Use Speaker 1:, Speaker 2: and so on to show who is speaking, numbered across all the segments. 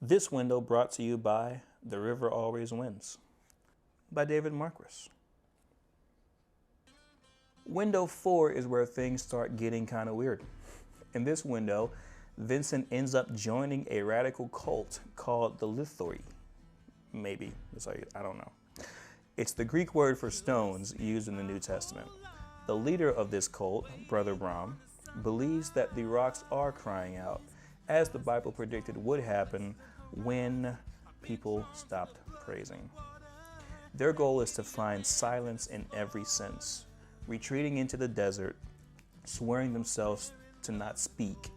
Speaker 1: This window brought to you by The River Always Wins by David Marquis. Window 4 is where things start getting kind of weird. In this window, Vincent ends up joining a radical cult called the Willfully. Maybe, I don't know. It's the Greek word for stones used in the New Testament. The leader of this cult, Brother Brahm, believes that the rocks are crying out, as the Bible predicted would happen when people stopped praising. Their goal is to find silence in every sense, retreating into the desert, swearing themselves to not speak,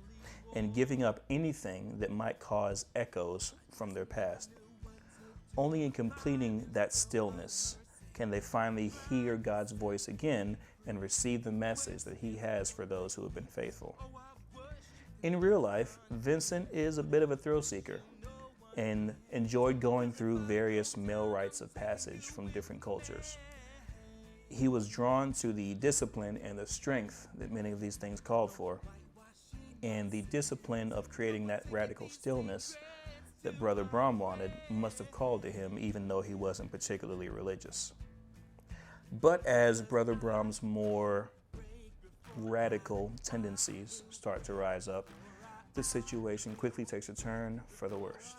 Speaker 1: and giving up anything that might cause echoes from their past. Only in completing that stillness can they finally hear God's voice again and receive the message that He has for those who have been faithful. In real life, Vincent is a bit of a thrill seeker and enjoyed going through various male rites of passage from different cultures. He was drawn to the discipline and the strength that many of these things called for, and the discipline of creating that radical stillness that Brother Brahm wanted must have called to him, even though he wasn't particularly religious. But as Brother Brahm's more radical tendencies start to rise up, the situation quickly takes a turn for the worst.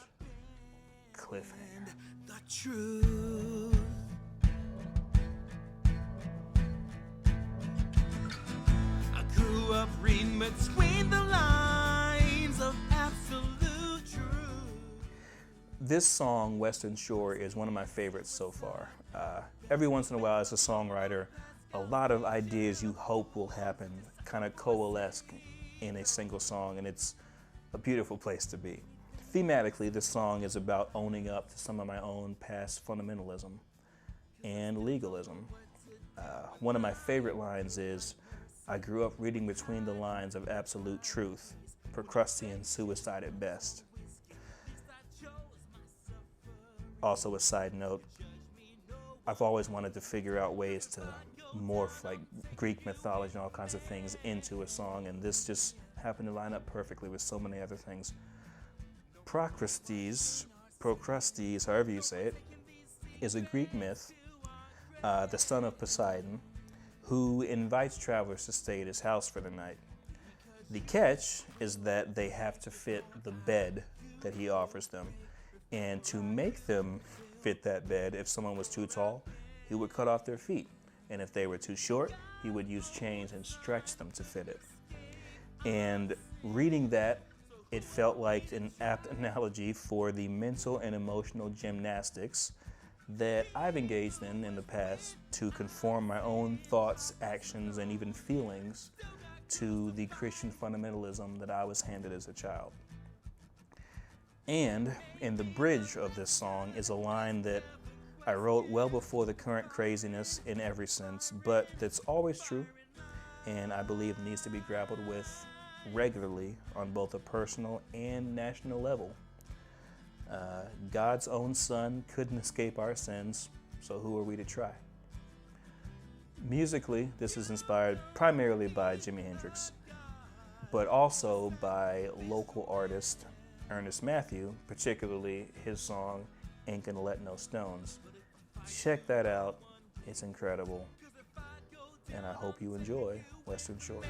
Speaker 1: Cliffhanger.
Speaker 2: The truth. I grew up reading between the lines of absolute truth.
Speaker 1: This song, Western Shore, is one of my favorites so far. Every once in a while, as a songwriter, a lot of ideas you hope will happen kind of coalesce in a single song, and it's a beautiful place to be. Thematically, this song is about owning up to some of my own past fundamentalism and legalism. One of my favorite lines is, I grew up reading between the lines of absolute truth, Procrustean suicide at best. Also, a side note, I've always wanted to figure out ways to morph like Greek mythology and all kinds of things into a song, and this just happened to line up perfectly with so many other things. Procrustes, however you say it, is a Greek myth, the son of Poseidon, who invites travelers to stay at his house for the night. The catch is that they have to fit the bed that he offers them, and to make them fit that bed, if someone was too tall, he would cut off their feet, and if they were too short, he would use chains and stretch them to fit it. And reading that, it felt like an apt analogy for the mental and emotional gymnastics that I've engaged in the past to conform my own thoughts, actions, and even feelings to the Christian fundamentalism that I was handed as a child. And in the bridge of this song is a line that I wrote well before the current craziness in every sense, but that's always true, and I believe needs to be grappled with regularly on both a personal and national level. God's own Son couldn't escape our sins, so who are we to try? Musically, this is inspired primarily by Jimi Hendrix, but also by local artist Ernest Matthew, particularly his song Ain't Gonna Let No Stones. Check that out, it's incredible, and I hope you enjoy Western Shore.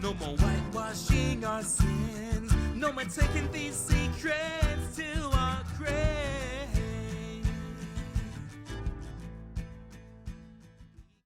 Speaker 2: No more whitewashing our sins. No more taking these secrets